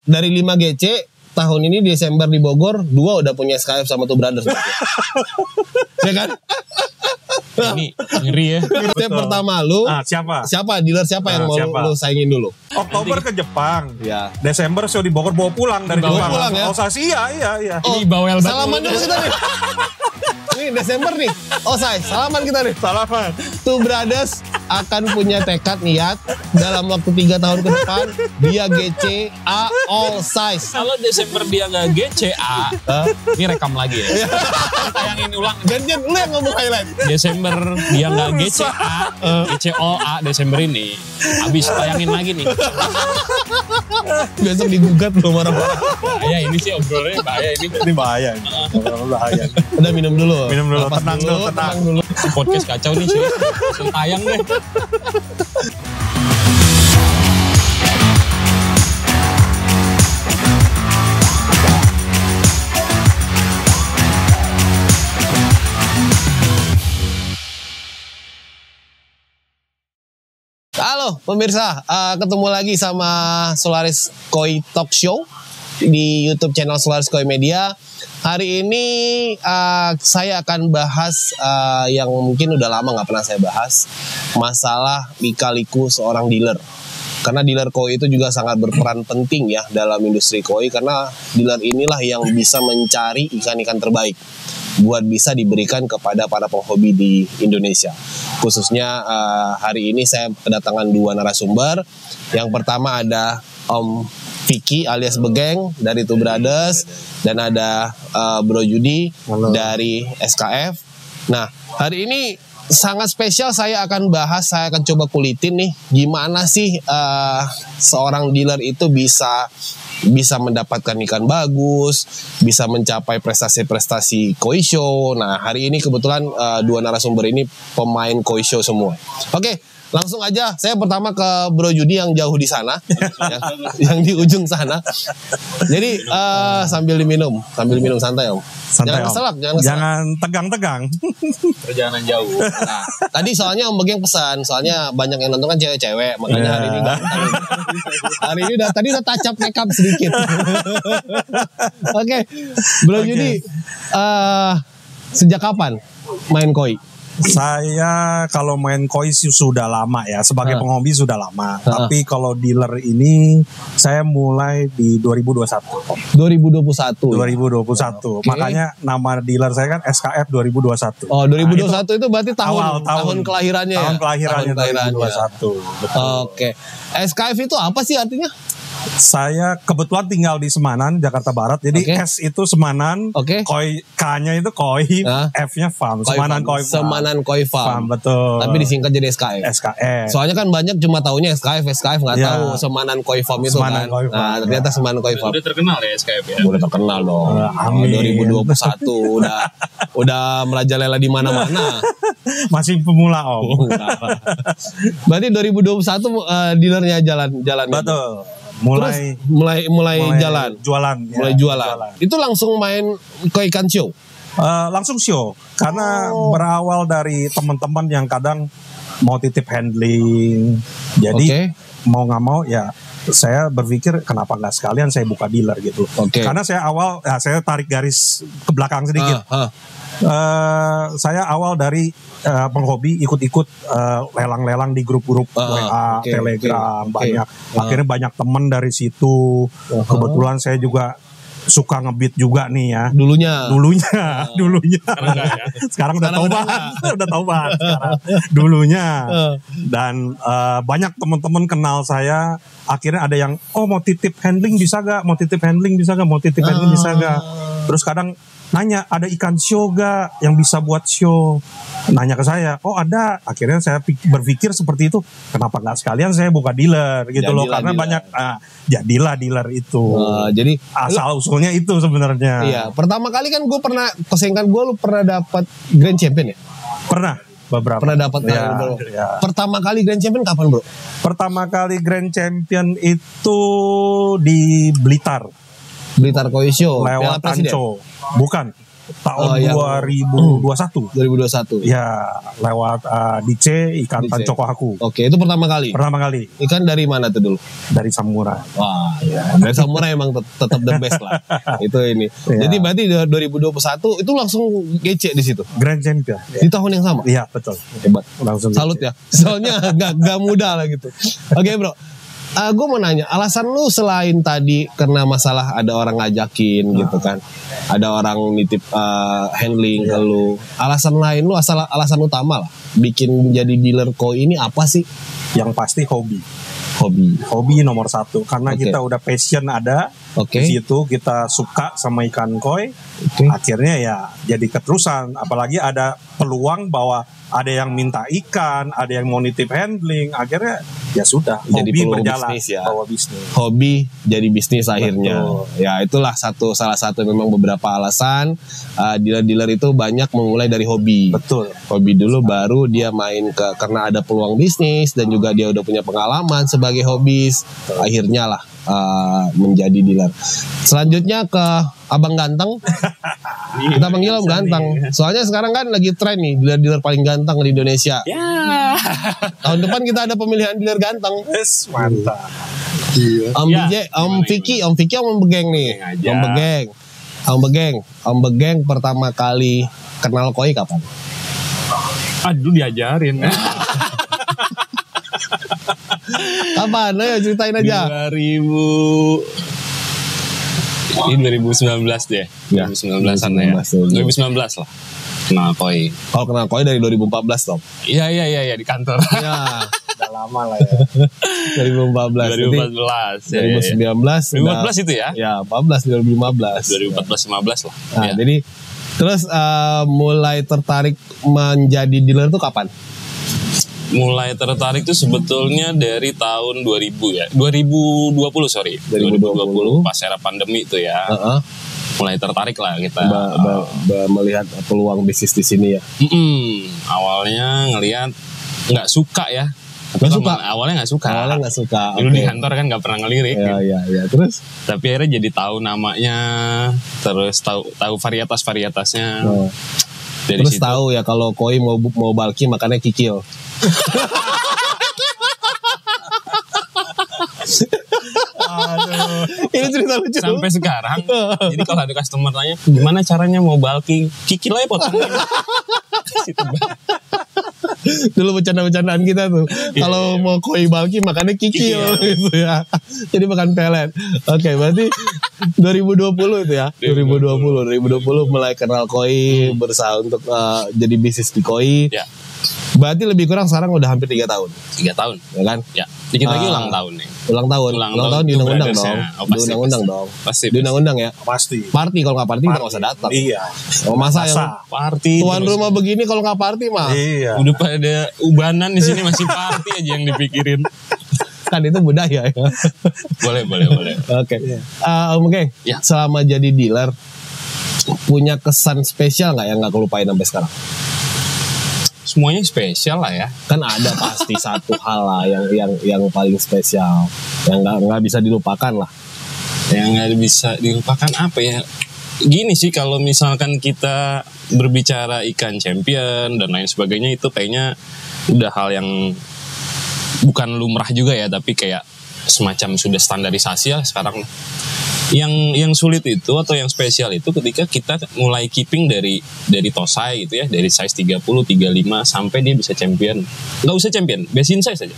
dari 5 GC tahun ini Desember di Bogor 2 udah punya SKF sama Two Brothers. Ya kan? Ini ngeri ya. Step pertama lu siapa dealer siapa yang mau lu saingin dulu? Oktober ke Jepang. Ya. Desember show di Bogor bawa pulang dari Jepang. Pulang ya? Osasi iya. Oh, ini bawel banget. Salaman dulu kita nih. Ini Desember nih. Oh, salaman kita nih. Salaman. Two Brothers akan punya tekad niat dalam waktu 3 tahun ke depan dia GC A all size. Kalau Desember dia nggak GCA, ini rekam lagi ya. Tayangin ulang. Gantian lu yang ngomong highlight. Desember dia nggak GCA, GCOA Desember ini. Habis tayangin lagi nih. Besok digugat lu marah-marah. Bahaya ini sih obrolannya bahaya ini. Ini bahaya. Bahaya. Udah minum dulu. Tenang dulu. Podcast kacau nih sih. Langsung tayang deh. Halo pemirsa, ketemu lagi sama Solaris Koi Talk Show di YouTube channel Solaris Koi Media. Hari ini saya akan bahas yang mungkin udah lama nggak pernah saya bahas, masalah lika-liku seorang dealer. Karena dealer koi itu juga sangat berperan penting ya dalam industri koi, karena dealer inilah yang bisa mencari ikan-ikan terbaik buat bisa diberikan kepada para penghobi di Indonesia. Khususnya hari ini saya kedatangan 2 narasumber. Yang pertama ada Om Vicky alias Begeng dari Two Brothers, dan ada Bro Judi dari SKF. Nah, hari ini sangat spesial, saya akan coba kulitin nih gimana sih seorang dealer itu bisa mendapatkan ikan bagus, bisa mencapai prestasi-prestasi koi show. Nah, hari ini kebetulan 2 narasumber ini pemain koi show semua. Oke, langsung aja. Saya pertama ke Bro Judi yang jauh di sana, yang di ujung sana. Jadi sambil minum santai Om. Santai, jangan keselak, jangan tegang-tegang. Perjalanan jauh. Nah, tadi soalnya Om Begeng pesan, soalnya banyak yang nonton kan cewek-cewek, makanya hari ini ganteng. Hari ini tadi udah touch up makeup sedikit. Oke, Bro Judi, sejak kapan main koi? Saya kalau main koi sudah lama ya, sebagai penghobi sudah lama. Tapi kalau dealer ini saya mulai di 2021. 2021. Okay. Makanya nama dealer saya kan SKF 2021. Oh, 2021 itu berarti tahun kelahirannya tahun ya? kelahirannya 2021. Oke. SKF itu apa sih artinya? Saya kebetulan tinggal di Semanan, Jakarta Barat. Jadi S itu Semanan, koi K-nya itu koi, F-nya farm. Semanan Koi Farm. Semanan Koi Farm. Betul. Tapi disingkat jadi SKF. SKF. Soalnya kan banyak cuma taunya SKF nggak tahu Semanan Koi Farm itu Semanan kan. Koi Farm. Nah, ternyata Semanan Koi Farm. Udah terkenal ya SKF ya. Udah terkenal dong. Amin. 2021 udah merajalela di mana-mana. Masih pemula Om. Berarti 2021 dealernya jalan. Betul. Mulai jalan. Jualan. Itu langsung main koi ikan show? Langsung show. Karena berawal dari teman-teman yang kadang mau titip handling. Jadi mau nggak mau ya saya berpikir kenapa nggak sekalian saya buka dealer gitu. Karena saya saya tarik garis ke belakang sedikit. Saya awal dari penghobi ikut-ikut lelang-lelang di grup-grup WA, Telegram, banyak. Akhirnya banyak temen dari situ. Kebetulan saya juga suka ngebit juga nih ya. Dulunya. Sekarang udah taubat. Dulunya. Dan banyak teman-teman kenal saya. Akhirnya ada yang mau titip handling bisa gak? Terus kadang nanya, ada ikan show gak yang bisa buat show? Nanya ke saya, ada. Akhirnya saya berpikir seperti itu, kenapa gak sekalian saya buka dealer gitu loh. Karena banyak, jadilah dealer itu. Jadi asal-usulnya itu sebenarnya. Iya, pertama kali kan gue pernah, kesingkat gue, lu pernah dapat Grand Champion ya? Pernah, beberapa. Pernah dapat ya. Pertama kali Grand Champion kapan bro? Pertama kali Grand Champion itu di Blitar Koi Show lewat Anco. Bukan. tahun yang 2021. 2021. Ya, lewat DC Ikan DC. Tancokohaku. Oke, itu pertama kali. Pertama kali Ikan dari mana tuh dulu? dari Samurai. Wah, ya. Dari Samurai emang tetap the best lah. Itu ini. Iya. Jadi berarti 2021 itu langsung GC di situ. Grand Champion. Di tahun yang sama. Iya, betul. Hebat. Langsung Salut DC. ya. Soalnya gak mudah lah gitu. Oke, Bro. Gue mau nanya, alasan lu selain tadi karena masalah ada orang ngajakin gitu kan, ada orang nitip handling ke lu, alasan lain lu, alasan utama lah bikin jadi dealer koi ini apa sih? Yang pasti hobi. Hobi Nomor 1 karena Oke. kita udah passion ada. Oke. Di situ kita suka sama ikan koi. Oke. Akhirnya ya jadi keterusan. Apalagi ada peluang bahwa ada yang minta ikan, ada yang mau nitip handling. Akhirnya ya sudah, Jadi hobi peluang berjalan, bisnis ya. bawa bisnis. Hobi jadi bisnis akhirnya. Betul. Ya itulah salah satu memang beberapa alasan dealer-dealer itu banyak memulai dari hobi. Betul. Hobi dulu baru dia main karena ada peluang bisnis dan juga dia udah punya pengalaman sebagai hobis. Akhirnya lah menjadi dealer. Selanjutnya ke Abang Ganteng. Kita panggil Om Ganteng. Soalnya sekarang kan lagi tren nih dealer-dealer paling ganteng di Indonesia. Ya. Tahun depan kita ada pemilihan dealer ganteng. Yes, mantap. Om Ya, DJ, Om Vicky, Om Begeng nih. aja. Om Begeng pertama kali kenal koi kapan? Aduh, diajarin. Kapan? Ayo ceritain aja. 2019 deh. Ya, 2019-an ya. 2019 lah. Kenal koi. Kalau kenal koi dari 2014 dong. Iya di kantor. Ya, Udah lama lah ya. 2014. 2014. Ya, 2019. 2014 itu ya? Ya, 14 2015. 2014-15 lah. Nah, Ya. jadi terus mulai tertarik menjadi dealer tuh kapan? Mulai tertarik tuh sebetulnya dari tahun 2000 ya. 2020 sorry. 2020. Pas era pandemi itu ya. Heeh. Mulai tertarik lah kita. Melihat peluang bisnis di sini ya. Awalnya ngelihat nggak suka ya. Nggak suka? Awalnya nggak suka. Awalnya nggak suka. Dulu Oke. di kantor kan nggak pernah ngelirik. Ya. Terus? Tapi akhirnya jadi tahu namanya, terus tahu varietasnya. Oh. Dari Terus situ. tahu ya kalau koi mau bulky makannya kikil. Aduh. Ini cerita lucu. Sampai sekarang. Jadi kalau ada customer tanya gimana caranya mau bulking, kikil aja potongin. Kasih tebak. Dulu bercanda-bercandaan kita tuh. Kalau mau koi bulky makannya kikil gitu ya. Jadi makan pelet. Oke, berarti 2020 itu ya. 2020 mulai kenal koi, berusaha untuk jadi bisnis di koi. Ya, Berarti lebih kurang sekarang udah hampir 3 tahun, 3 tahun. ya kan? Ya, dikit lagi ulang tahun nih. Ulang tahun di itu undang-undang brothersnya. dong. Oh, Di pasti, undang-undang pasti. dong. Pasti. Di undang-undang ya. Pasti. Party kalau nggak party kita nggak usah datang. Iya. Oh, masa yang Party. tuan terus. rumah begini kalau nggak party mah Iya. Udah pada ubanan di sini masih party aja yang dipikirin. kan itu budaya ya. Boleh. Oke. Oke. Ya. Selama jadi dealer punya kesan spesial nggak yang nggak kelupain sampai sekarang? Semuanya spesial lah ya. Kan ada pasti satu hal lah yang paling spesial, yang nggak bisa dilupakan lah. Yang nggak bisa dilupakan apa ya? Gini sih, kalau misalkan kita berbicara ikan champion dan lain sebagainya, itu kayaknya udah hal yang bukan lumrah juga ya, tapi kayak semacam sudah standarisasi lah sekarang. Yang sulit itu atau yang spesial itu ketika kita mulai keeping dari tosai gitu ya, dari size 30, 35 sampai dia bisa champion. Nggak usah champion, basin size aja.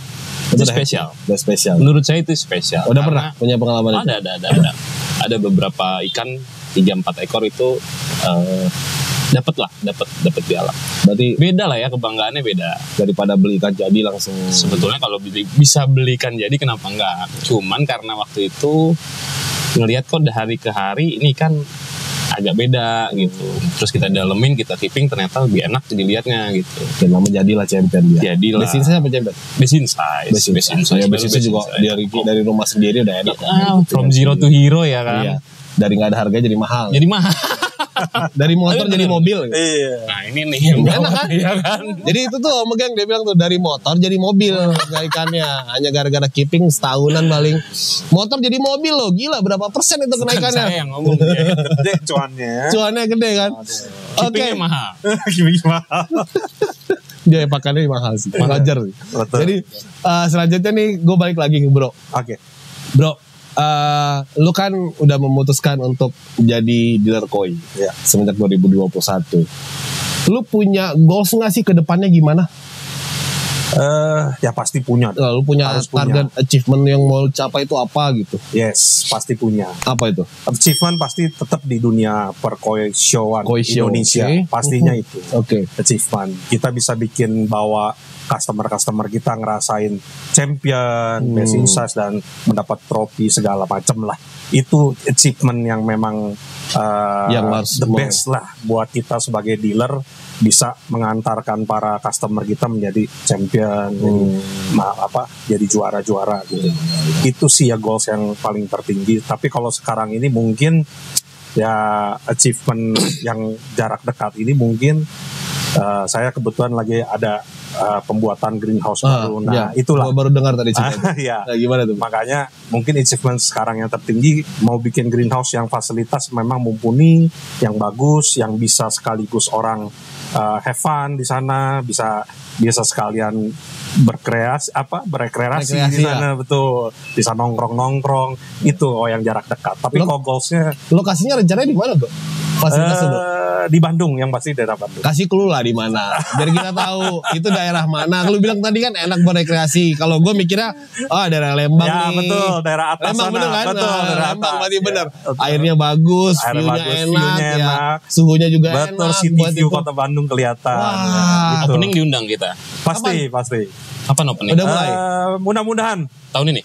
Itu spesial. Udah spesial. Menurut saya itu spesial. Udah Karena pernah punya pengalaman itu? Ada. Ada beberapa ikan 3-4 ekor itu dapat piala. Berarti Beda lah ya, kebanggaannya beda. daripada beli ikan jadi langsung. Sebetulnya kalau bisa beli ikan jadi kenapa enggak? Cuman karena waktu itu ngelihat kok dari ke hari ini kan agak beda gitu. Terus kita dalemin, kita keeping, ternyata lebih enak dilihatnya gitu. Dan lama jadilah champion dia. Jadilah. Basin size apa champion? Basin size. Ya, basin size juga dari rumah sendiri udah enak. From zero to hero ya kan. Iya. Dari nggak ada harganya jadi mahal. Jadi mahal. Dari motor jadi mobil. Iya. Nah ini nih yang Enak kan? Iya kan? Jadi itu tuh Om Megang dia bilang tuh dari motor jadi mobil kenaikannya. Hanya gara-gara keeping setahunan paling. Motor jadi mobil loh, gila berapa persen itu kenaikannya? Saya yang ngomong. Gede cuannya. Cuannya gede kan? Oke. Keepingnya mahal. Gimana? Dia pakannya mahal sih, wajar sih. Betul. Jadi selanjutnya nih gue balik lagi ke Bro. Oke. Bro, lu kan udah memutuskan untuk jadi dealer koi Ya. semenjak 2021. Lu punya goals nggak sih ke depannya gimana? Ya pasti punya. Lu punya Harus target achievement yang mau lu capai itu apa gitu? Yes, pasti punya. Apa itu? Achievement pasti tetap di dunia perkoi showan Koi show, Indonesia. oke. Pastinya itu. Oke. Achievement. Kita bisa bikin bawa customer kita ngerasain champion, best in size dan mendapat trofi segala macam lah. Itu achievement yang memang Yang harus the best lah buat kita sebagai dealer, bisa mengantarkan para customer kita menjadi champion, jadi juara-juara gitu. Itu sih ya goals yang paling tertinggi. Tapi kalau sekarang ini mungkin ya achievement yang jarak dekat ini mungkin saya kebetulan lagi ada pembuatan greenhouse baru. Nah, ya, itulah. gua baru dengar tadi ceritanya. Ya. Nah, gimana tuh? Makanya mungkin achievement sekarang yang tertinggi mau bikin greenhouse yang fasilitas memang mumpuni, yang bagus, yang bisa sekaligus orang have fun di sana, bisa sekalian berekreasi di sana, betul, bisa nongkrong itu yang jarak dekat. Tapi kalau goalsnya Lokasinya rencananya di mana, Bro? Fasilitas Bro? di Bandung, yang pasti daerah Bandung. Kasih clue lah di mana, biar kita tahu itu daerah mana. Lu bilang tadi kan enak berekreasi. Kalau gue mikirnya, daerah Lembang Ya nih. betul, daerah atas Lembang sana. bener kan? Betul, daerah Lembang atas. berarti Ya, bener. betul. Airnya bagus, Airnya view-nya bagus, enak, view-nya ya. enak. Suhunya juga Betul, enak. city buat view itu. kota Bandung kelihatan. Wah. Gitu. Opening diundang kita. Pasti. Kapan opening? Udah mulai? Mudah-mudahan Tahun ini?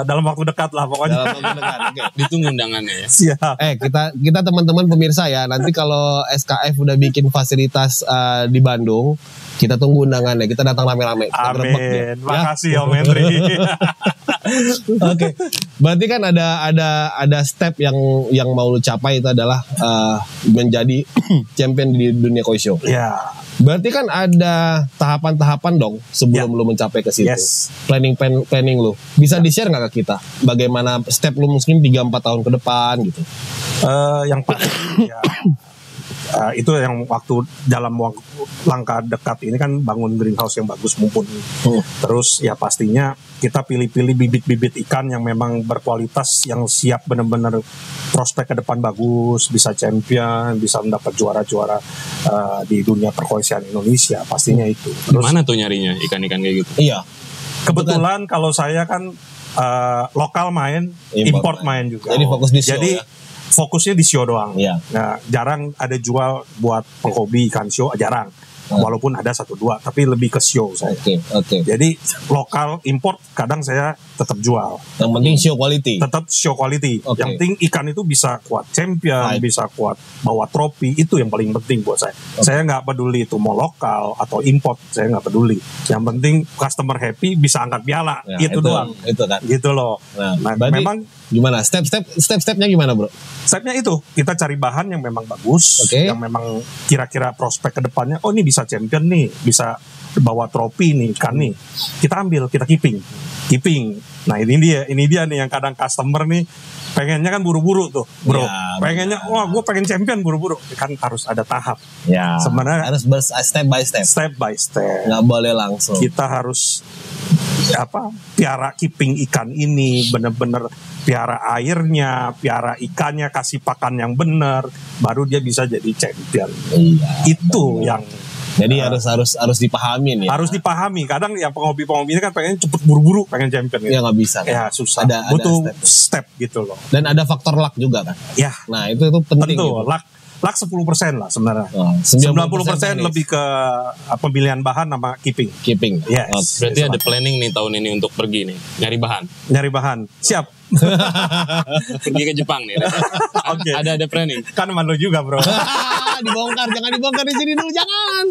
dalam waktu dekat lah pokoknya. Dalam waktu dekat, oke. Ditunggu undangannya ya. Siap. Kita teman-teman pemirsa ya, nanti kalau SKF udah bikin fasilitas di Bandung, kita tunggu undangannya. Kita datang rame-rame. Kita gerebek dia. Amin. Makasih Om Henry. Oke, berarti kan ada step yang mau lu capai itu adalah menjadi champion di dunia koi show. Ya. Berarti kan ada tahapan-tahapan dong sebelum lu mencapai ke situ. Yes. Planning lu. Bisa di-share nggak ke kita? Bagaimana step lu mungkin 3-4 tahun ke depan gitu? Yang pasti ya, itu yang dalam langkah dekat ini kan bangun greenhouse yang bagus mumpuni. Terus ya pastinya kita pilih-pilih bibit-bibit ikan yang memang berkualitas, yang siap benar-benar prospek ke depan bagus, bisa champion, bisa mendapat juara-juara di dunia perkoisian Indonesia, pastinya itu. Terus Gimana tuh nyarinya ikan-ikan kayak gitu? Iya. kebetulan kalau saya kan lokal main, import main juga. Jadi fokus di show. Jadi fokusnya di show doang. Iya. Nah, jarang ada jual buat penghobi ikan show, jarang. Walaupun ada 1-2, tapi lebih ke show saya. Oke. Jadi lokal import kadang saya tetap jual. Yang penting show quality. Tetap show quality. Oke. Yang penting ikan itu bisa kuat champion, Right. bisa kuat bawa trofi, itu yang paling penting buat saya. Saya nggak peduli itu mau lokal atau import, saya nggak peduli. Yang penting customer happy, bisa angkat piala, Nah, itu doang. Itu kan. Gitu loh. Nah, Nah, memang gimana step-stepnya gimana, Bro? stepnya itu kita cari bahan yang memang bagus, Oke. yang memang kira-kira prospek kedepannya. Oh, ini bisa champion nih, bisa bawa trofi nih ikan nih. Kita ambil, kita keeping. Nah ini dia nih yang kadang customer nih pengennya kan buru-buru tuh, bro. Ya, pengennya, wah gue pengen champion buru-buru. Kan harus ada tahap. Ya. Sebenarnya harus step by step. Step by step. Nggak boleh langsung. Kita harus piara keeping ikan ini, bener-bener piara airnya, piara ikannya, kasih pakan yang benar, baru dia bisa jadi champion. Iya. Itu yang Jadi harus dipahamin ya. harus dipahami. Kadang yang penghobi-penghobi ini kan pengen cepet buru-buru, pengen champion gitu. Ya nggak bisa. Ya susah. Ada Butuh step. step gitu loh. Dan ada faktor luck juga kan. Ya, Nah itu penting. tentu. Gitu. Luck 10% lah sebenarnya. Oh, 90% lebih ke pemilihan bahan sama keeping. keeping. Yes. Oh, Berarti ada planning nih tahun ini untuk pergi nih, nyari bahan. Nyari bahan. Siap. Pergi ke Jepang nih. Oke. Ada planning. Kan malu juga, bro. Dibongkar, jangan dibongkar di sini dulu, jangan.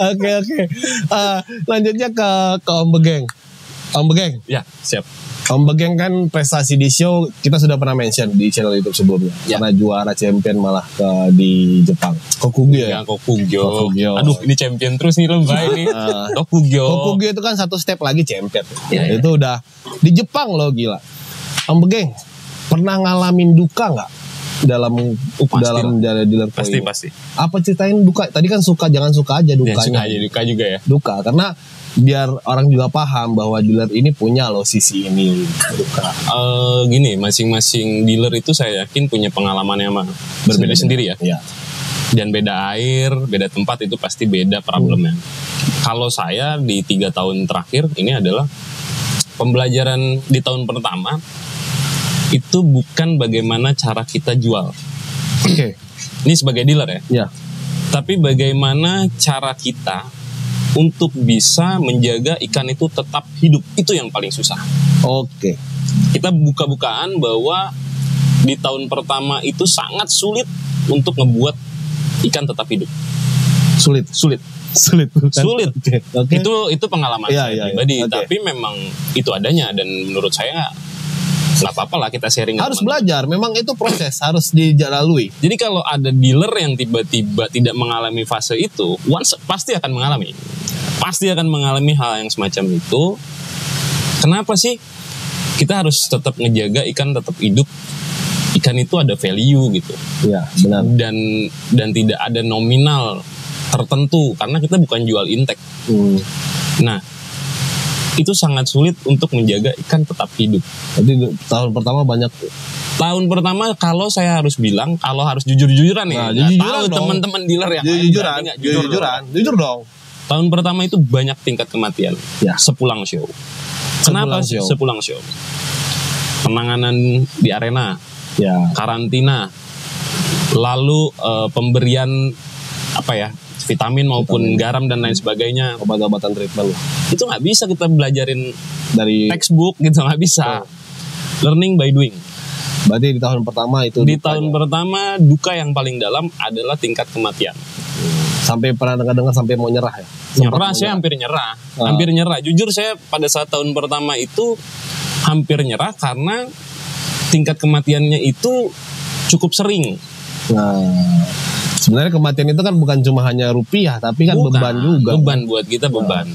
Oke. Lanjutnya ke Om Begeng. Om Begeng, Ya, siap. Om Begeng kan prestasi di show kita sudah pernah mention di channel YouTube sebelumnya. Karena juara champion malah di Jepang. Kokugyo ya. Kokugyo. Aduh, ini champion terus nih loh ini. Kokugyo itu kan satu step lagi champion. Itu udah di Jepang loh, gila. Om Begeng pernah ngalamin duka nggak dalam dealer koi? Pasti. Apa ceritain duka? Tadi kan jangan suka aja dukanya. Duka juga ya. Duka karena biar orang juga paham bahwa dealer ini punya loh sisi ini duka. Gini, masing-masing dealer itu saya yakin punya pengalaman yang berbeda sendiri ya. Dan beda air, beda tempat itu pasti beda problemnya. Kalau saya di 3 tahun terakhir ini adalah pembelajaran di tahun pertama itu bukan bagaimana cara kita jual. Oke. Ini sebagai dealer ya. Ya. Tapi bagaimana cara kita untuk bisa menjaga ikan itu tetap hidup, itu yang paling susah. Oke. Kita buka-bukaan bahwa di tahun pertama itu sangat sulit untuk ngebuat ikan tetap hidup. Sulit. Okay. Itu pengalaman saya pribadi. Tapi memang itu adanya dan menurut saya nggak apa-apa lah kita sharing. Harus belajar, memang itu proses harus dilalui. Jadi kalau ada dealer yang tiba-tiba tidak mengalami fase itu, pasti akan mengalami hal yang semacam itu. Kenapa sih kita harus tetap ngejaga ikan tetap hidup? Ikan itu ada value gitu. Ya, benar. Dan tidak ada nominal tertentu karena kita bukan jual intake. Nah, itu sangat sulit untuk menjaga ikan tetap hidup. Jadi tahun pertama banyak. Tahun pertama kalau saya harus bilang, kalau harus jujur-jujuran nih. Nah, jujur-jujuran dong. Teman-teman dealer yang jujur dong. Tahun pertama itu banyak tingkat kematian. Sepulang show. Kenapa sepulang show? Penanganan di arena, karantina, lalu pemberian vitamin maupun garam dan lain sebagainya, obat-obatan treatment. Itu nggak bisa kita belajarin dari textbook gitu, nggak bisa. Learning by doing. Berarti di tahun pertama itu. Di tahun pertama duka yang paling dalam adalah tingkat kematian. Sampai pernah dengar sampai mau nyerah ya? Saya hampir nyerah. Jujur saya pada saat tahun pertama itu hampir nyerah karena tingkat kematiannya itu cukup sering. Sebenarnya kematian itu kan bukan cuma hanya rupiah, tapi kan beban juga. Beban buat kita, beban.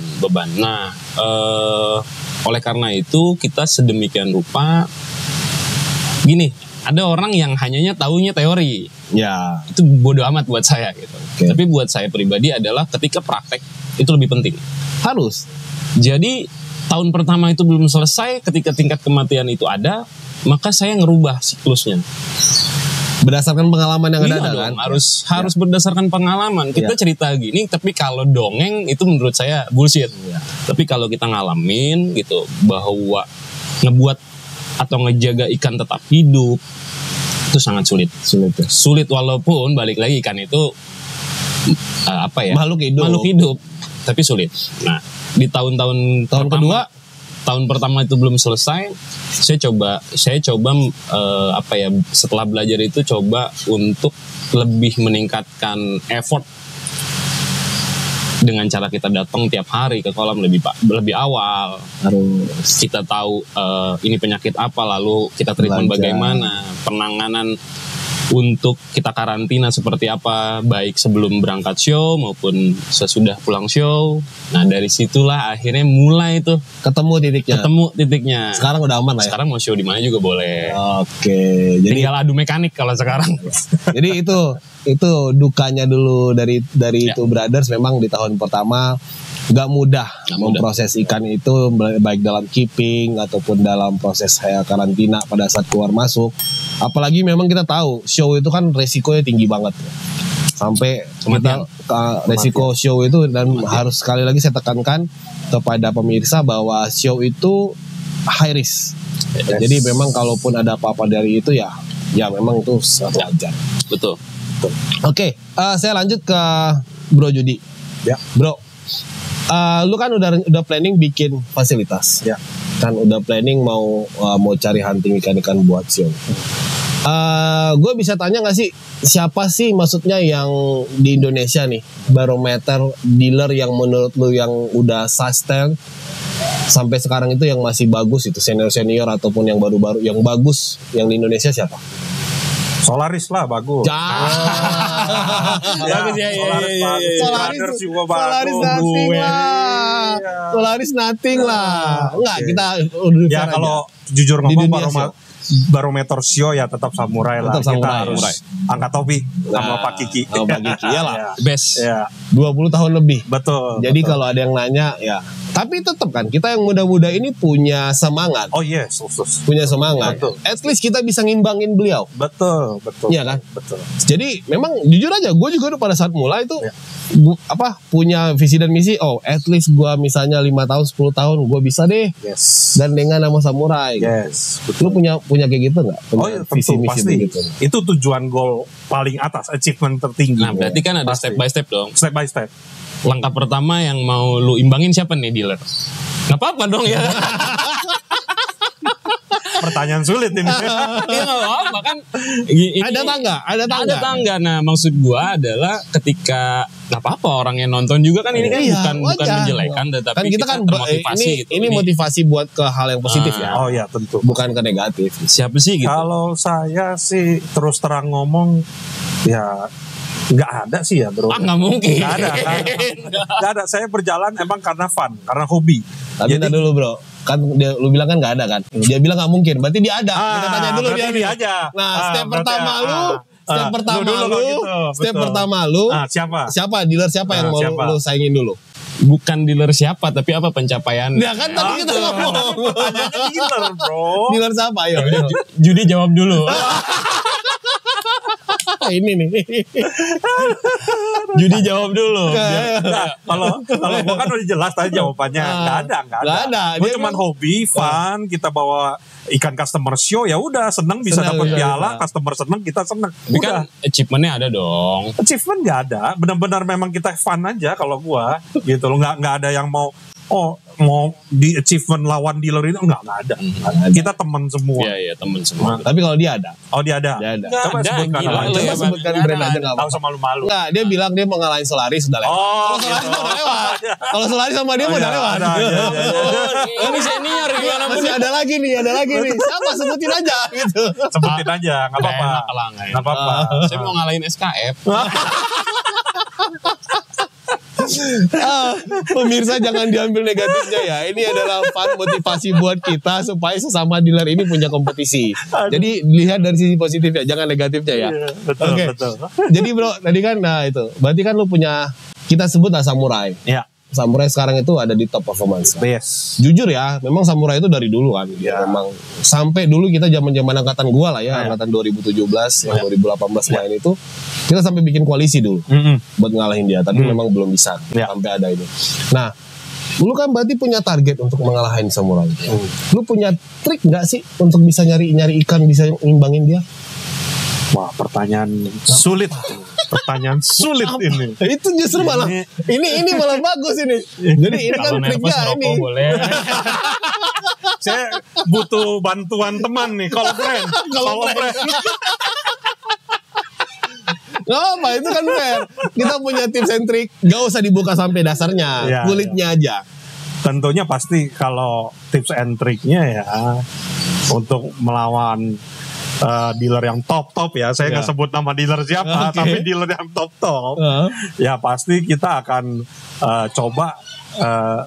Nah, oleh karena itu kita sedemikian rupa. Gini, ada orang yang hanya taunya teori. Ya. Itu bodoh amat buat saya gitu. Tapi buat saya pribadi adalah ketika praktek itu lebih penting. Harus. Jadi tahun pertama itu belum selesai, ketika tingkat kematian itu ada, maka saya ngerubah siklusnya. Berdasarkan pengalaman yang ada kan? Harus berdasarkan pengalaman. Kita cerita gini, tapi kalau dongeng itu menurut saya bullshit. Tapi kalau kita ngalamin gitu, bahwa ngebuat atau ngejaga ikan tetap hidup itu sangat sulit. Sulit walaupun balik lagi ikan itu makhluk hidup, tapi sulit. Nah, di tahun pertama itu belum selesai, saya coba setelah belajar itu coba untuk lebih meningkatkan effort dengan cara kita datang tiap hari ke kolam lebih awal. Harus kita tahu ini penyakit apa, lalu kita treatment bagaimana, penanganan untuk kita karantina seperti apa, baik sebelum berangkat show maupun sesudah pulang show. Nah, dari situlah akhirnya mulai tuh ketemu titiknya. Sekarang udah aman lah ya. Sekarang mau show di mana juga boleh. Oke. Jadi tinggal adu mekanik kalau sekarang. Jadi itu dukanya dulu dari itu Brothers. Memang di tahun pertama gak mudah memproses ikan itu, baik dalam keeping ataupun dalam proses karantina pada saat keluar masuk. Apalagi memang kita tahu show itu kan resikonya tinggi banget, sampai kita resiko show itu, dan harus sekali lagi saya tekankan kepada pemirsa bahwa show itu high risk. Jadi memang kalaupun ada apa-apa dari itu ya memang itu sangat wajar. Betul. Oke, saya lanjut ke Bro Judi. Bro, lu kan udah planning bikin fasilitas, kan udah planning mau cari hunting ikan-ikan buat show. Gue bisa tanya nggak sih, siapa sih maksudnya yang di Indonesia nih barometer dealer yang menurut lu yang udah sustain sampai sekarang itu yang masih bagus itu senior ataupun yang baru-baru yang bagus yang di Indonesia siapa? Solaris lah bagus. Bagus ya. Solaris juga bagus. Solaris nothing lah. Solaris nothing lah. Enggak, kita ya kalau jujur ngomong barometer show ya tetap samurai lah. Tetap kita samurai. harus angkat topi sama Pak Kiki. Sama Pak Kiki ya lah. Best. Ya, 20 tahun lebih. betul. Jadi betul. kalau ada yang nanya ya. Tapi tetap kan kita yang muda-muda ini punya semangat. Oh yes, Punya semangat. Betul. At least kita bisa ngimbangin beliau. betul. Iya kan? Betul. Jadi memang jujur aja gue juga pada saat mulai itu Ya. punya visi dan misi. Oh, at least gue misalnya 5 tahun 10 tahun gue bisa deh Yes. gandengan sama samurai. Yes. Lu punya kayak gitu nggak? Oh iya, tentu pasti. begitu. Itu tujuan goal paling atas, achievement tertinggi. Nah, berarti kan ada Pasti. step by step dong. Step by step. Langkah pertama yang mau lu imbangin siapa nih dealer? Nggak apa-apa dong ya. Pertanyaan sulit ini. Iya nggak apa-apa kan. Ini- Ada tangga. Ada tangga. Nah, maksud gua adalah ketika nggak apa-apa orang yang nonton juga kan ini kan Iya, bukan wajar. menjelekan, tetapi Kan kita kan termotivasi gitu. ini motivasi buat ke hal yang positif ya, Oh ya tentu. bukan ke negatif. Siapa sih gitu? Kalau saya sih terus terang ngomong ya nggak ada sih ya bro. Ah, nggak mungkin. Nggak ada. Nggak ada. Saya berjalan emang karena fun, karena hobi. Tapi Jadi- ntar dulu bro, kan lu bilang kan nggak ada kan? Dia bilang nggak mungkin, berarti dia ada. Kita tanya dulu berarti dia. aja. Nah, step Berarti, pertama lu, step pertama dulu lu, kalau gitu, step betul. pertama lu, Siapa? dealer siapa yang mau siapa? lu saingin dulu? Bukan dealer siapa, tapi apa pencapaian? Ya kan tadi kita ngomong. Pertanyaannya dealer bro. Dealer siapa? Ayo. Judi jawab dulu. Ini nih. Judi jawab dulu. Nah, kalau gua kan udah jelas tadi jawabannya. Nggak ada. Nggak ada. Gua Dia cuman emang- hobi, fun, kita bawa ikan customer show ya udah seneng bisa Seneng, dapat iya, piala, iya. customer seneng, kita seneng. Tapi Udah. kan achievementnya ada dong. Achievement nggak ada, benar-benar memang kita fun aja kalau gua gitu loh, nggak ada yang mau di achievement lawan dealer ini nggak ada. Kita teman semua. Iya, iya, temen semua. Tapi kalau dia ada. Oh dia ada. Dia ada. Coba Ada, sebutkan gila, nama. lu Coba ya, sebutkan Bang. brand aja nggak Tahu apa-apa. sama malu-malu. Enggak, dia bilang dia mau ngalahin Solaris udah lewat. Oh, Kalau Solaris mah udah lewat. Kalau Solaris sama dia mah udah lewat. Ini senior gimana pun. Masih ada lagi nih. Siapa sebutin aja gitu. Sebutin aja, nggak apa-apa. Nggak enak lah, nggak enak. Nggak apa-apa. Saya mau ngalahin SKF. Pemirsa jangan diambil negatifnya ya. Ini adalah fun motivasi buat kita supaya sesama dealer ini punya kompetisi. Jadi lihat dari sisi positifnya, jangan negatifnya ya. Iya, betul, Oke. betul. Jadi bro, tadi kan nah itu. Berarti kan lu punya, kita sebut lah samurai. Ya, Samurai sekarang itu ada di top performance. yes. Jujur ya, memang samurai itu dari dulu kan. Ya. Memang sampai dulu kita zaman-zaman angkatan gua lah ya, Ya. angkatan 2017 yang 2018 main itu kita sampai bikin koalisi dulu buat ngalahin dia, tapi memang belum bisa Ya. sampai ada ini. Nah, lu kan berarti punya target untuk mengalahin samurai. Lu punya trik nggak sih untuk bisa nyari ikan, bisa ngimbangin dia? Wah, pertanyaan sulit. Pertanyaan sulit ini. Itu justru malah ini malah bagus ini. Jadi ini kan Kalau nervous triknya ini. merokok boleh. Saya butuh bantuan teman nih. Kalau friend. Kalau friend. Gak apa, itu kan fair. Kita punya tips and trick. Gak usah dibuka sampai dasarnya, Ya, kulitnya aja. Tentunya pasti kalau tips and triknya ya untuk melawan dealer yang top ya. Saya nggak sebut nama dealer siapa, Oke. tapi dealer yang top ya pasti kita akan coba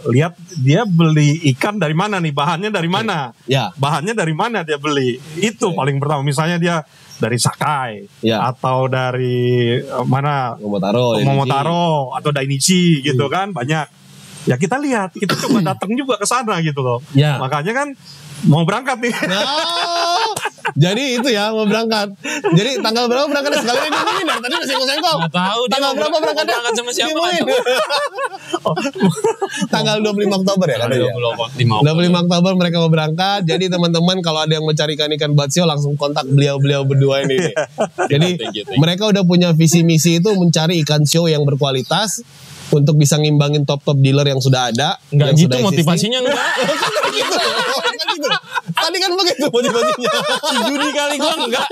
lihat dia beli ikan dari mana nih, bahannya dari mana, Ya. bahannya dari mana dia beli, itu paling pertama. Misalnya dia dari Sakai Ya. atau dari mana Momotaro, atau Dainichi gitu kan, banyak. Ya kita lihat, kita coba datang juga ke sana gitu loh. Ya. Makanya kan mau berangkat nih. Nah, jadi itu ya mau berangkat. Jadi tanggal berapa berangkatnya? Sekalian diumumin dari tadi masih sengkong. Nggak tahu dia Tanggal mau berapa berangkatnya? berangkat sama siapa, Diumumin. nggak Tanggal 25 Oktober ya katanya. 25 Oktober mereka mau berangkat. Jadi teman-teman kalau ada yang mencari ikan batsio langsung kontak beliau-beliau berdua ini. Jadi Thank you. mereka udah punya visi misi itu mencari ikan show yang berkualitas untuk bisa ngimbangin top dealer yang sudah ada. Enggak yang gitu sudah existing. motivasinya enggak. Tadi kan begitu motivasinya. Si judi kali gua enggak.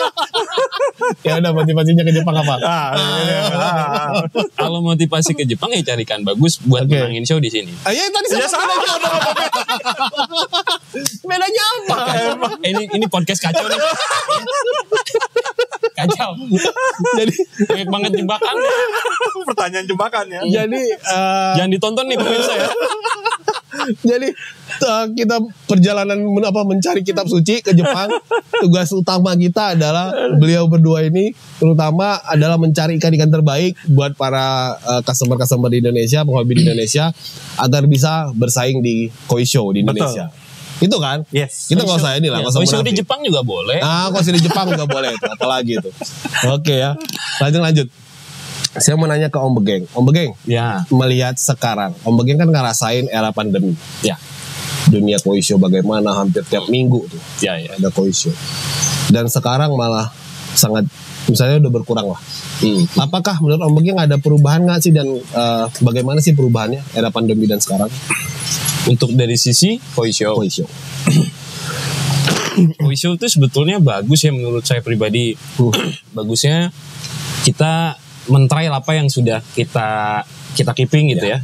Ya udah, motivasinya ke Jepang apa? Kalau motivasi ke Jepang ya carikan bagus buat menangin show di sini. Ya tadi sama. Bedanya apa? Ini podcast kacau nih. Kacau. Jadi banyak banget jebakan. Pertanyaan jebakan ya. Jadi jangan ditonton nih pemirsa ya. Jadi kita perjalanan mencari kitab suci ke Jepang. Tugas utama kita adalah beliau berdua ini terutama adalah mencari ikan-ikan terbaik buat para customer di Indonesia, penghobi di Indonesia agar bisa bersaing di koi show di Indonesia. Betul. Itu kan? Yes. Kita nggak usah ini lah. Koi show di Jepang juga boleh. Koi show di Jepang juga boleh. Apalagi itu. Oke ya. Lanjut. Saya mau nanya ke Om Begeng. Om Begeng, Ya. melihat sekarang, Om Begeng kan ngerasain era pandemi. Ya. Dunia koi show bagaimana hampir tiap minggu tuh Ya. ada koi show. Dan sekarang malah sangat, misalnya udah berkurang lah. Apakah menurut Om Begeng ada perubahan nggak sih, dan bagaimana sih perubahannya era pandemi dan sekarang? Untuk dari sisi koi show. Koi show. Koi show itu sebetulnya bagus ya menurut saya pribadi. Bagusnya kita men-trial apa yang sudah kita keeping gitu ya.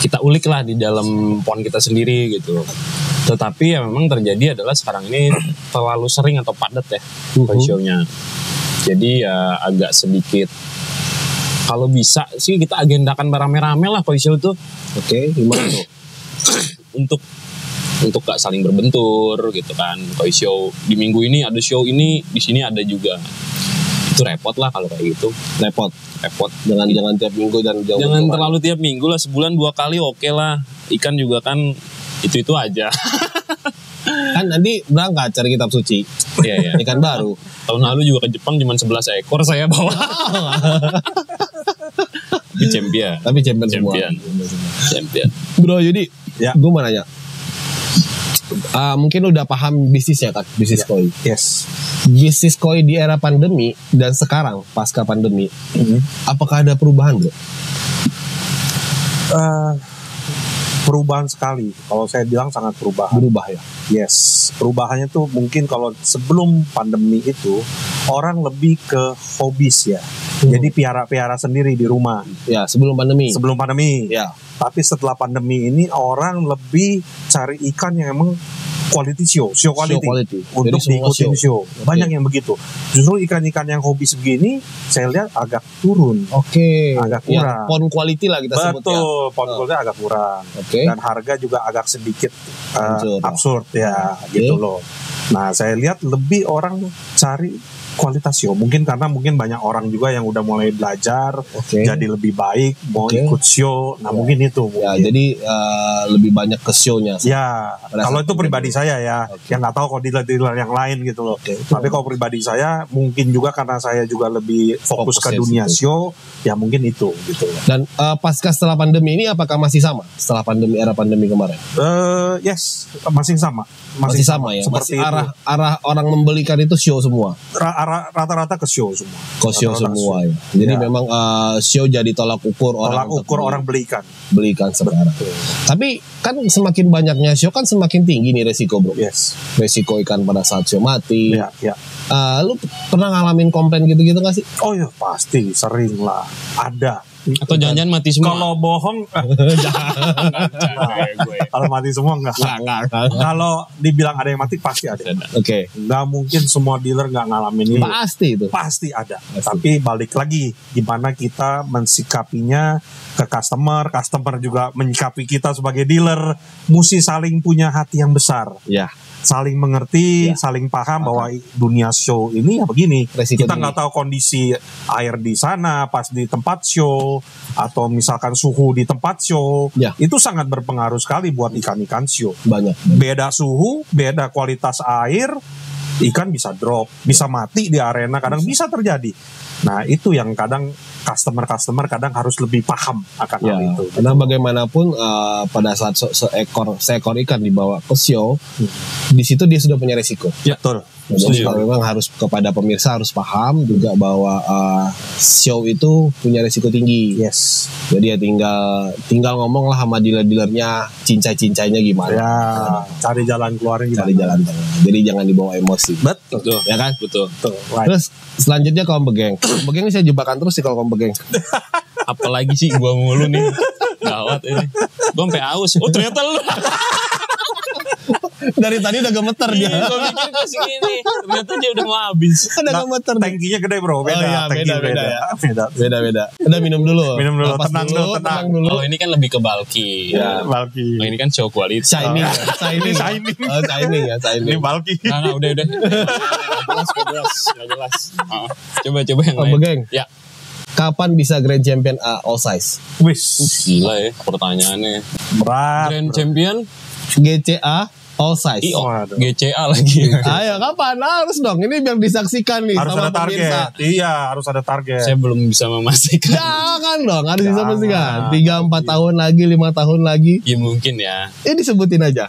Kita ulik lah di dalam pon kita sendiri gitu. Tetapi ya memang terjadi adalah sekarang ini terlalu sering atau padat ya koi show-nya. Jadi ya agak sedikit, kalau bisa sih kita agendakan berame-rame lah koi show tuh. Oke, gimana tuh? untuk gak saling berbentur gitu kan. Koi show di minggu ini ada show ini, di sini ada juga. Itu repot lah kalau kayak gitu. Repot. Jangan tiap minggu dan jangan terlalu tiap minggu lah, sebulan 2 kali oke lah. Ikan juga kan itu aja. Kan nanti berangkat cari kitab suci. Iya. Ikan baru. Tahun lalu juga ke Jepang cuma 11 ekor saya bawa. Tapi champion. Semua. Champion. Bro, jadi gue mau nanya. Mungkin udah paham bisnisnya kan, bisnis koi. Yes. Bisnis koi di era pandemi dan sekarang pasca pandemi, apakah ada perubahan, bro? Perubahan sekali. Kalau saya bilang sangat perubahan. Berubah ya? Yes. Perubahannya tuh mungkin kalau sebelum pandemi itu orang lebih ke hobis ya. Jadi piara-piara sendiri di rumah. Ya, sebelum pandemi. Ya. Tapi setelah pandemi ini orang lebih cari ikan yang emang quality show quality. Untuk diikutin show. Banyak yang begitu. Justru ikan-ikan yang hobi begini saya lihat agak turun. Agak kurang. Ya, pon quality lah kita sebut ya. Betul, pon quality agak kurang. Dan harga juga agak sedikit absurd ya, gitu loh. Nah, saya lihat lebih orang cari kualitas show. Mungkin karena banyak orang juga yang udah mulai belajar jadi lebih baik, mau ikut show. Nah, mungkin itu. Ya, jadi lebih banyak ke show-nya. Ya, kalau itu pribadi saya ya. Yang nggak tahu kalau dealer-dealer yang lain gitu loh. Tapi kalau pribadi saya mungkin juga karena saya juga lebih fokus ke dunia show, ya mungkin itu gitu. Dan pasca setelah pandemi ini apakah masih sama setelah era pandemi kemarin? Yes, masih sama. Masih sama ya. Seperti masih arah orang membelikan itu show semua. Rata-rata ke show semua. Ya. Jadi memang show jadi tolak ukur orang belikan sekarang. Tapi kan semakin banyaknya show kan semakin tinggi nih resiko, bro. Yes. Resiko ikan pada saat show mati. Ya. Lu pernah ngalamin komplain gitu-gitu gak sih? Oh ya pasti, sering lah. Ada. Atau jangan-jangan mati semua. Kalau bohong kalau mati semua enggak. Kalau dibilang ada yang mati pasti ada. Nggak mungkin semua dealer nggak ngalamin ini. Pasti ada. Tapi balik lagi gimana kita mensikapinya ke customer juga menyikapi kita sebagai dealer, mesti saling punya hati yang besar. Saling mengerti, saling paham bahwa dunia show ini ya begini. Kita nggak tahu kondisi air di sana pas di tempat show, atau misalkan suhu di tempat show, itu sangat berpengaruh sekali buat ikan-ikan show. Beda suhu, beda kualitas air, ikan bisa drop, bisa mati di arena, kadang bisa terjadi. Nah, itu yang kadang customer kadang harus lebih paham akan hal itu. Karena bagaimanapun pada saat seekor ikan dibawa ke show, di situ dia sudah punya resiko. Betul. Jadi memang harus kepada pemirsa harus paham juga bahwa show itu punya resiko tinggi. Yes. Jadi ya tinggal ngomong lah sama dealer-dealernya cincai-cincainya gimana. Ya, cari jalan keluarnya gimana. Cari jalan tengah. Jadi jangan dibawa emosi. Betul. Ya kan? Betul. Right. Terus selanjutnya kaum begeng. Kaum begeng ini saya jebakan terus sih kalau kaum begeng. Apalagi sih gua mulu nih. Gawat ini. Gua sampai aus. Oh ternyata lu. Dari tadi udah gemeter dia. Gua mikir ke sini. Ternyata dia udah mau habis. Udah gemeter. Tankinya gede bro, beda. Oh iya, Tanki beda ya. Beda. Beda. Udah minum dulu. Tenang Napas tenang. dulu. Oh ini kan lebih ke bulky. Ya. Bulky. Oh, ini kan show quality. Shining. Shining. Oh, shining ya, Ini shining. bulky. Nah, udah. Gak jelas. Coba yang Kaum lain. begeng. Ya. Kapan bisa Grand Champion all size? Wis. Gila ya pertanyaannya. Berat. Grand Champion GCA all size. Waduh. GCA lagi. Ayo kapan? Harus dong. Ini biar disaksikan nih Harus sama ada pemirsa. target. Iya, harus ada target. Saya belum bisa memastikan. Jangan dong, harus Jangan. disaksikan. 3-4 tahun lagi, 5 tahun lagi. Ya mungkin ya. Ini disebutin aja.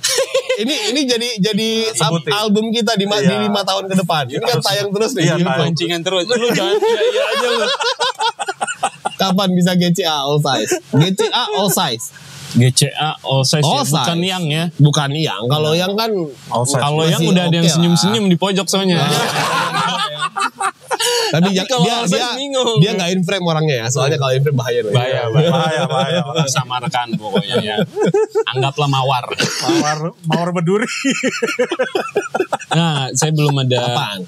ini jadi Sebutin. album kita di Iya. 5 tahun ke depan. Ini kan Harus- tayang terus nih. Iya, di YouTube. tayang. Pancingan terus. Lu jangan iya aja lu. Kapan bisa GCA all size? GCA all size. GCA all size All ya, bukan size. yang ya. Bukan yang. Kalau yang kan All size. Kalau yang Masih udah ada yang oke lah. senyum-senyum di pojok soalnya. tapi kalau all size bingung. dia nggak in frame orangnya ya. Soalnya kalau in frame bahaya. loh. Bahaya. Sama rekan pokoknya ya. Anggaplah mawar. Mawar berduri. Nah, saya belum ada. Apaan?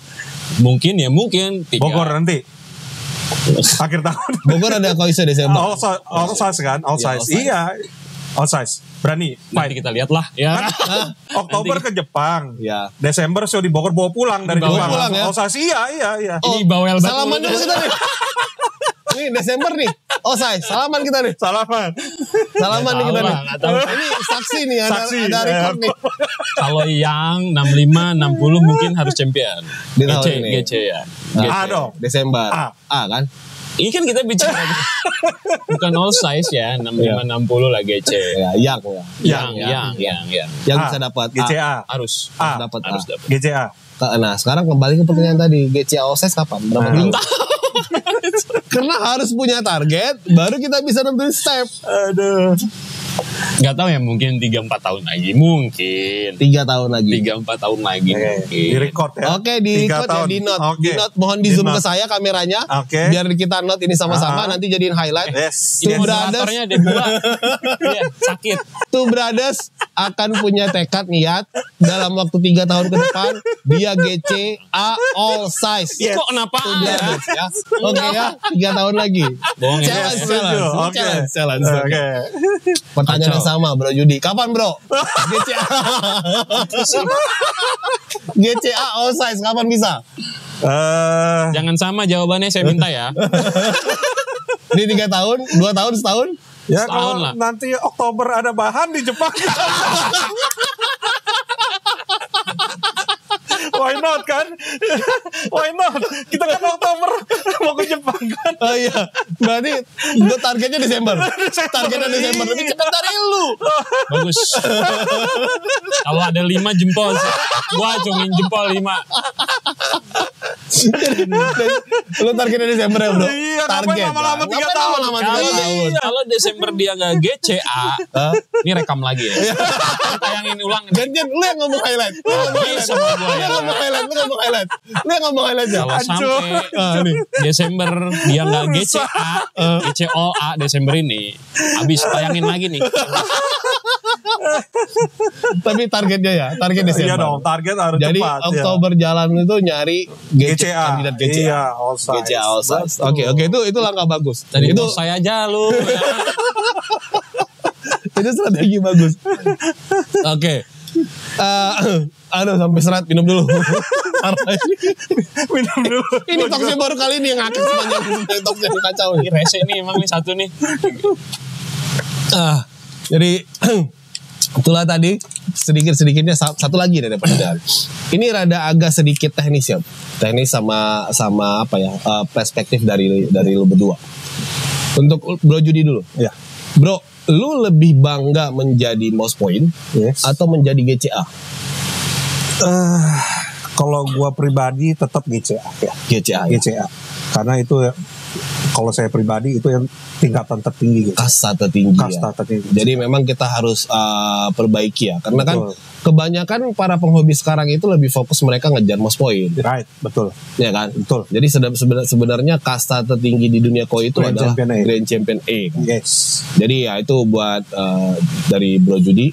Mungkin 3. Bogor nanti. Akhir tahun. Bogor ada Koise Desember. All size kan? All Iya, size. all size. Iya. All size. Berani. Nanti kita lihat lah ya. Oktober ke Jepang. Ya. Desember show di Bogor bawa pulang dari Bawa Jepang. pulang ya? All size. Iya. Ini bawel banget. Salaman dulu kita nih. Nih Desember nih. Oh say, salaman kita nih. Salaman. Salaman nih kita nih. Nggak tahu. Ini saksi nih, Saksi. ada record nih. Kalau yang 65, 60 mungkin harus champion. Di tahun ini. GC ya. A dong. Desember. A. Kan? Ini kan kita bicara bukan all size ya, 65, 60 lah GC. Ya, yang ya. Yang. Yang A. bisa dapat GCA. Harus A. dapat harus A. dapat. GCA. Nah, sekarang kembali ke pertanyaan tadi, GCA all size kapan? Berapa Nah. tahun? Karena harus punya target, baru kita bisa nentuin step. Aduh. Gak tahu ya, mungkin 3-4 tahun lagi. Mungkin 3 tahun lagi. 3-4 tahun lagi Oke. mungkin. Di record ya. Oke, di 3 note ya, tahun. di note. Oke. Di note, mohon di Di zoom ke note. saya kameranya. Oke. Biar kita note ini sama-sama, Ah. nanti jadiin highlight. Yes. Two Ini brothers, moderatornya ada 2. Iya, sakit. Two brothers akan punya tekad niat dalam waktu 3 tahun ke depan dia GCA all size. Yes. Kok kenapa? Two brothers ya. Oke ya, 3 tahun lagi. Bohong ya. Challenge, Setuju. Oke. challenge. Oke. Pertanyaan yang Kacau. sama Bro Judi. Kapan Bro? GCA. GCA all size kapan bisa? Jangan sama jawabannya, saya minta ya. Ini 3 tahun, 2 tahun, setahun? Ya Setahun kalau lah. nanti Oktober ada bahan di Jepang. Why not kan? Why not? Kita kan Oktober mau ke Jepang kan? Oh iya, berarti gue targetnya Desember. Targetnya Desember, lebih cepat dari lu. Bagus. Kalau ada 5 jempol, gua acungin jempol 5. Lu targetnya Desember ya bro? Iya, ngapain Target. lama-lama Ngapain 3 tahun? lama-lama 3 Kalau tahun? kalau Desember dia nggak GCA, Hah? ini rekam lagi ya. Tayangin ulang. Gantian, lu yang ngomong highlight. Lu yang ngomong highlight. Sama gua Lu ya. yang ngomong highlight. Lu yang ngomong highlight. Lu yang ngomong highlight ya. Kalau sampai nih. Desember dia nggak GCA, GCOA Desember ini, habis tayangin lagi nih. Tapi targetnya ya, target Desember. Iya dong, target harus Jadi cepat. ya. Oktober jalan itu nyari GCA. kandidat GCA. Iya, all size. GCA all size. Betul. Oke, itu langkah bagus. Tadi itu itu saya aja lu. itu strategi bagus. Oke. Aduh sampai serat minum dulu. Parah ini. Minum dulu. Ini talkshow baru kali ini yang ngakak sepanjang talkshow yang kacau. Ini rese nih emang nih satu nih. Jadi itulah tadi sedikit-sedikitnya satu lagi dari pertanyaan. Ini rada agak sedikit teknis ya. Teknis sama apa ya? Perspektif dari lu berdua. Untuk Bro Judi dulu. Ya. Bro, lu lebih bangga menjadi Most Point Yes. atau menjadi GCA? Kalau gua pribadi tetap GCA ya. GCA. Karena itu kalau saya pribadi itu yang tingkatan tertinggi gitu. Kasta tertinggi. Jadi memang kita harus perbaiki ya. Karena kan kebanyakan para penghobi sekarang itu lebih fokus mereka ngejar most point. Right, betul. Ya kan? Betul. Jadi sebenarnya kasta tertinggi di dunia koi itu adalah Grand Champion A kan? Yes. Jadi ya itu buat dari Bro Judi.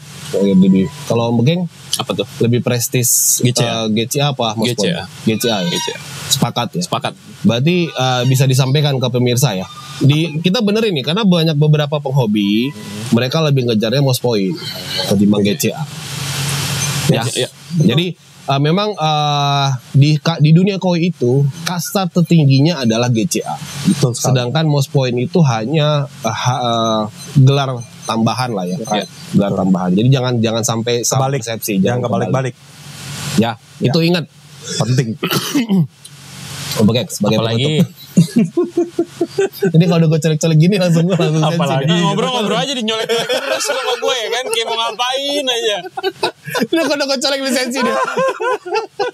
Kalau Om Begeng apa tuh? Lebih prestis GCA apa most point? GCA ya? GCA. Sepakat ya? Sepakat. Berarti bisa disampaikan ke pemirsa ya. Kita bener ini karena banyak beberapa penghobi mereka lebih ngejarnya most point ketimbang GCA. Ya. Jadi memang di dunia koi itu kasta tertingginya adalah GCA. Betul sekali. Sedangkan most point itu hanya gelar tambahan lah ya. Gelar tambahan. Jadi jangan sampai salah persepsi. Jangan kebalik-balik. Ya, itu ingat. Penting. Sebagai apalagi ini kalau udah gue colek-colek gini langsung apalagi ngobrol-ngobrol aja dinyolek terus sama gue ya kan kayak mau ngapain aja. Ini kalau udah gue colek lisensi dia.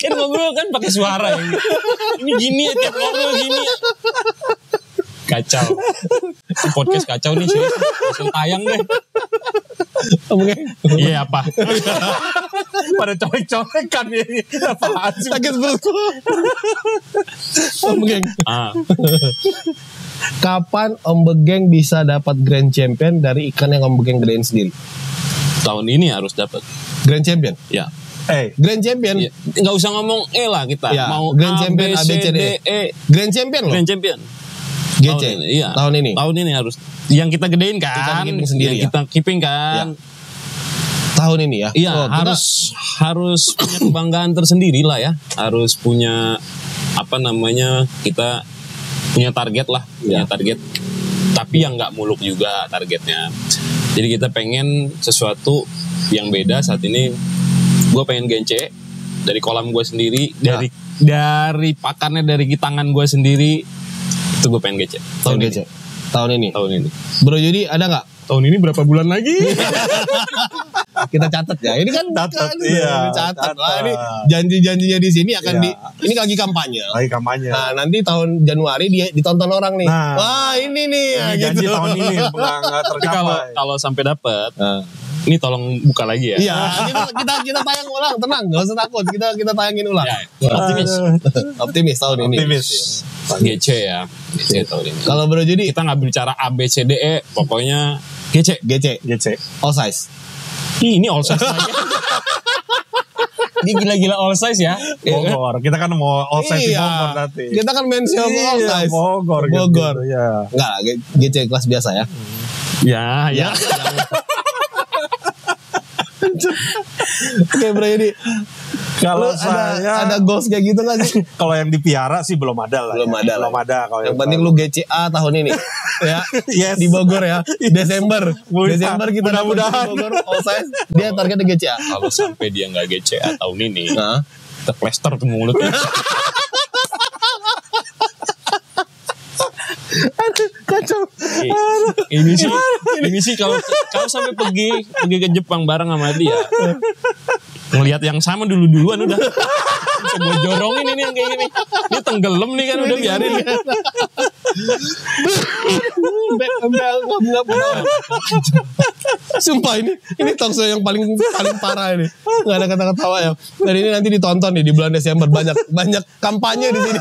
Kan ngobrol kan pakai suara ya. Ini gini ya tiap ngobrol gini. Kacau. Podcast kacau nih sih. Langsung tayang deh. Iya apa? Pada colek-colek kan ini. Apaan sih? Sakit perutku. Om Begeng. Kapan Om Begeng bisa dapat Grand Champion dari ikan yang Om Begeng gedein sendiri? Tahun ini harus dapat Grand Champion. Ya. Grand Champion. Ya. Nggak usah ngomong lah kita. Ya. Mau Grand Champion A B C D E. Grand Champion loh. Grand Champion. GC. Iya. Tahun ini Harus. Yang kita gedein kan. Kita keeping sendiri yang kita keeping kan. Ya. Tahun ini ya. Iya. Harus punya kebanggaan tersendiri lah ya. Harus punya kita punya target lah. Punya target. Tapi yang nggak muluk juga targetnya. Jadi kita pengen sesuatu yang beda saat ini. Gue pengen GC dari kolam gue sendiri, dari pakannya dari tangan gue sendiri. Itu gue pengen GC. Tahun ini. Bro Judi ada nggak? Tahun ini berapa bulan lagi? Kita catat ya. Ini kan catat. Wah, ini janji-janjinya di sini akan ini lagi kampanye. Nah, nanti tahun Januari dia ditonton orang nih. Wah, ini nih janji tahun ini nggak tercapai. Kalau sampai dapat, ini tolong buka lagi ya. Iya, kita tayang ulang, tenang, nggak usah takut. Kita tayangin ulang. Optimis tahun ini. GC ya. GC tahun ini. Kalau Bro Judi kita nggak bicara A B C D E, pokoknya GC. All size. Ini all size lagi. Ini gila-gila all size ya. Bogor. Kita kan mau all size di Bogor nanti. Kita kan main show all size. Bogor. Gitu, ya. Enggak, GC kelas biasa ya. Ya. Oke Bro Judi. Kalau saya ada goals kayak gitu nggak sih? Kalau yang dipiara sih belum ada lah. Belum ada. Kalau yang penting lu GCA tahun ini, ya. Yes. Di Bogor ya. Desember kita mudah-mudahan. Di Bogor. All size. Dia targetnya GCA. Kalau sampai dia nggak GCA tahun ini, kita plester tuh mulutnya. Kacau. Ini sih kalau sampai pergi ke Jepang bareng sama dia. Ngelihat yang sama duluan udah. Bisa gue jorongin ini yang kayak gini. Ini tenggelam nih kan udah biarin. Sumpah ini talkshow yang paling parah ini. Nggak ada kata ketawa ya. Dan ini nanti ditonton nih di bulan Desember, banyak kampanye di sini.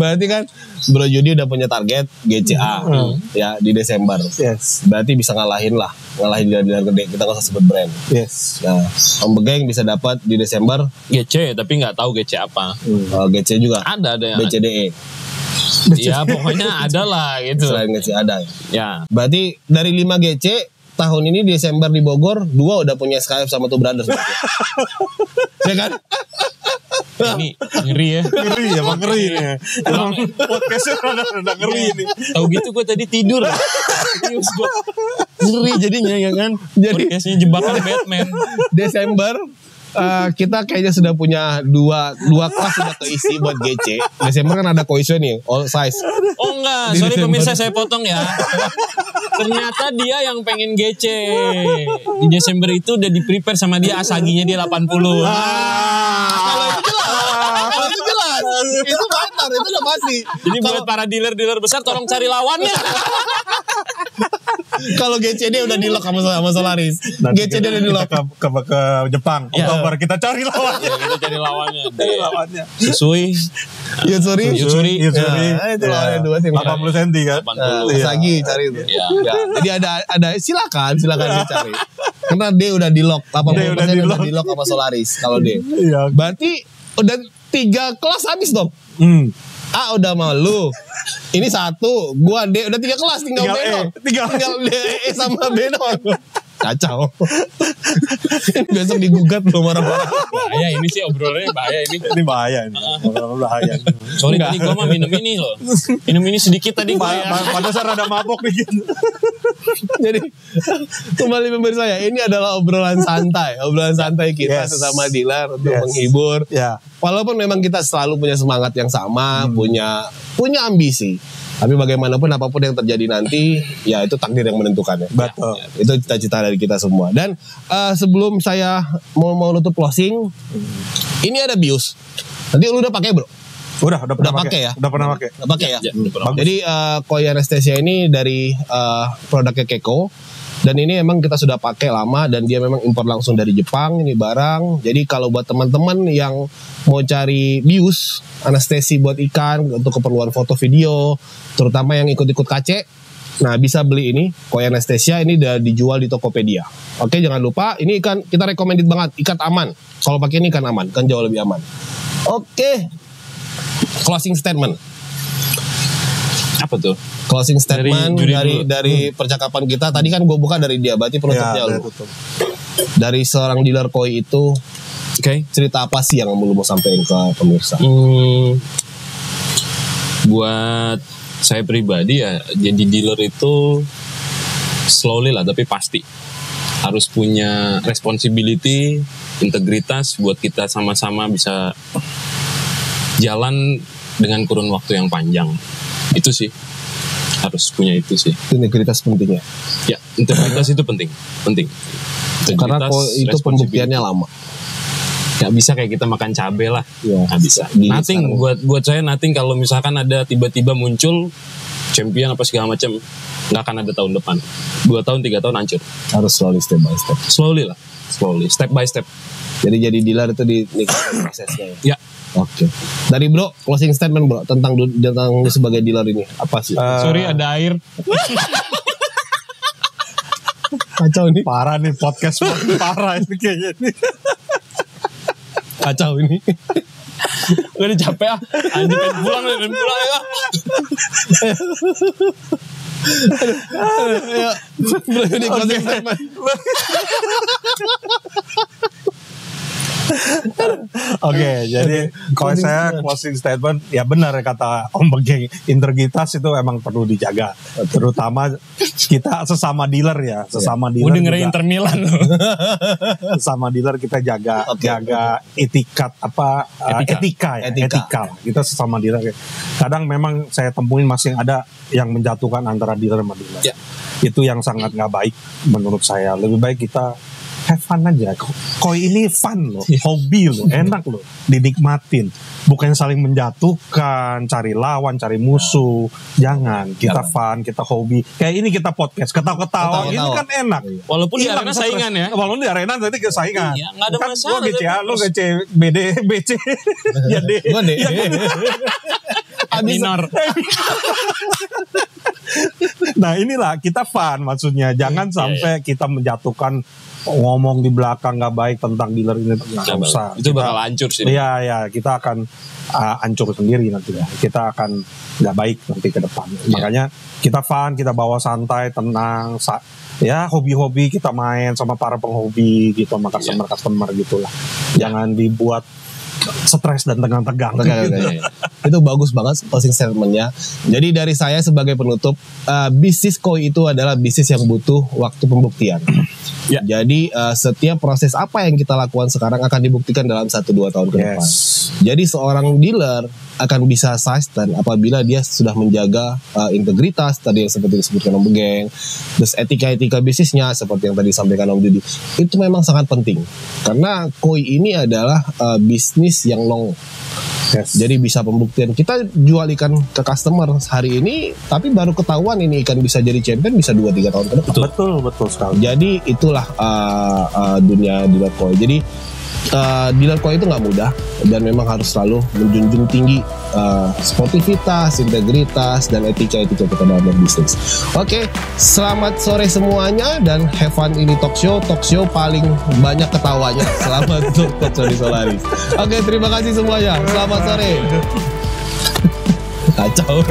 Berarti kan Bro Judi udah punya target GCA ya di Desember. Yes. Berarti bisa ngalahin dealer gede. Kita nggak usah sebut brand. Yes. Nah, Om Begeng bisa dapat di Desember GC tapi nggak tahu GC apa. GC juga. Ada yang BCDE. Ya pokoknya ada lah gitu. Selain GC ada ya. Berarti dari 5 GC tahun ini Desember di Bogor 2 udah punya SKF sama Two Brothers. Ya kan? Ini ngeri ya. Ngeri nih. Emang podcastnya rada ngeri nih. Tahu gitu gue tadi tidur. Serius gue. Ngeri jadinya ya kan. Jadi podcastnya jebakan Batman. Desember kita kayaknya sudah punya dua kelas sudah keisi buat GC. Desember kan ada koi show nih, all size. Oh enggak, Di sorry Desember. pemirsa saya potong ya. Ternyata dia yang pengen GC. Di Desember itu udah di-prepare sama dia asaginya dia 80. Kalau itu jelas, kalau itu jelas, itu benar, itu udah pasti. Jadi buat para dealer-dealer besar tolong cari lawannya. Kalau GCD udah di lock sama Solaris. Nanti GCD udah di lock. kita ke Jepang. Ya. Oktober kita cari lawannya. Ya, kita cari lawannya. Cari lawannya. Susui. Yusuri. Yusuri. Ya, itu lawannya dua tim. 80 cm kan. 80. Sagi cari itu. Ya. Ya, jadi ada silakan dicari. Karena D udah di lock, 80% udah di lock sama Solaris kalau D. Iya. Berarti udah 3 kelas habis dong. A udah malu. Ini 1, gua D udah 3 kelas tinggal B dong. Tinggal D E sama B dong. Kacau. Besok digugat loh marah-marah. Bahaya ini sih obrolannya bahaya ini. Ini bahaya ini. Bahaya. Sorry tadi gue mah minum ini loh. Minum ini sedikit tadi gue ya. Pada saat ada mabok dikit. Jadi kembali pemirsa ya, ini adalah obrolan santai kita sesama dealer untuk menghibur. Ya. Walaupun memang kita selalu punya semangat yang sama, punya ambisi. Tapi bagaimanapun apapun yang terjadi nanti, ya itu takdir yang menentukan ya. Betul. Ya, itu cita-cita dari kita semua. Dan sebelum saya mau nutup closing, ini ada bius. Nanti lu udah pakai bro? Udah pakai ya? Udah pernah pakai. Udah pakai ya? Ya, udah pernah. Jadi koi anesthesia ini dari produknya Keiko. Dan ini emang kita sudah pakai lama dan dia memang impor langsung dari Jepang ini barang. Jadi kalau buat teman-teman yang mau cari bius anestesi buat ikan untuk keperluan foto video, terutama yang ikut-ikut KC, nah bisa beli ini koi anesthesia, ini udah dijual di Tokopedia. Oke, jangan lupa ini ikan kita recommended banget, ikan aman. Kalau pakai ini ikan aman, kan jauh lebih aman. Oke. Closing statement. Apa tuh? Closing statement Dari dari percakapan kita tadi kan gue buka dari dia, berarti penutupnya lu. Dari seorang dealer koi itu, cerita apa sih yang lu mau sampaikan ke pemirsa? Buat saya pribadi ya, jadi dealer itu slowly lah, tapi pasti harus punya responsibility, integritas buat kita sama-sama bisa jalan dengan kurun waktu yang panjang. Itu sih, harus punya itu sih. Integritas pentingnya. Ya, integritas itu penting. Karena itu pembuktiannya lama. Gak bisa kayak kita makan cabai lah. Ya. Gak bisa. Nothing, buat saya nothing kalau misalkan ada tiba-tiba muncul champion apa segala macam, nggak akan ada tahun depan. 2 tahun, 3 tahun hancur. Harus slowly, step by step. Slowly, step by step. Jadi dealer itu dinikmati prosesnya. Ya. Oke. Dari bro, closing statement bro tentang lu sebagai dealer ini apa sih? Sorry ada air. Kacau nih. Parah nih podcast parah ini kayaknya nih. Kacau ini. Gue udah capek ah. Anjir pengen pulang ya. Ya, belum di closing statement. Oke, jadi kalau saya closing statement ya benar kata Om Begeng, integritas itu emang perlu dijaga, terutama kita sesama dealer ya, sesama dealer. Gue dengerin Inter Milan loh. Sesama dealer kita jaga etika. Kita sesama dealer. Kadang memang saya temuin masih ada yang menjatuhkan antara dealer sama dealer. Ya. Itu yang sangat nggak baik menurut saya. Lebih baik kita have fun aja. Koi ini fun loh, hobi loh, enak loh, dinikmatin. Bukan saling menjatuhkan, cari lawan, cari musuh. Jangan, kita fun, kita hobi. Kayak ini kita podcast, ketawa-ketawa. Ini kan enak. Walaupun di arena saingan ya. Walaupun di arena nanti saingan. Iya, nggak ada kan masalah. Gue GC A, lu GC BC. Ya D. Gue deh. Minor. Nah inilah kita fun maksudnya. Jangan sampai kita menjatuhkan, ngomong di belakang nggak baik tentang dealer ini, nggak usah. Itu bakal hancur sih. Iya, kita akan hancur sendiri nanti ya. Kita akan nggak baik nanti ke depan. Makanya kita fun, kita bawa santai, tenang. Ya hobi-hobi kita main sama para penghobi gitu, sama customer gitulah. Jangan dibuat stres dan tegang-tegang. Itu bagus banget closing statementnya. Jadi dari saya sebagai penutup, bisnis koi itu adalah bisnis yang butuh waktu pembuktian. Ya. Jadi setiap proses apa yang kita lakukan sekarang akan dibuktikan dalam 1-2 tahun ke depan. Jadi seorang dealer akan bisa sustain apabila dia sudah menjaga integritas tadi yang seperti disebutkan Om Begeng, terus etika bisnisnya seperti yang tadi disampaikan Om Didi. Itu memang sangat penting karena koi ini adalah bisnis yang long. Jadi bisa pembuktian kita jual ikan ke customer hari ini, tapi baru ketahuan ini ikan bisa jadi champion bisa 2-3 tahun ke depan. Betul sekali. Jadi itulah dunia dealer koi. Jadi dealer koi itu nggak mudah dan memang harus selalu menjunjung tinggi sportivitas, integritas, dan etika kita dalam berbisnis. Oke, selamat sore semuanya dan have fun ini talk show paling banyak ketawanya. Selamat untuk talk show di Solaris. Oke, terima kasih semuanya. Selamat sore. Kacau.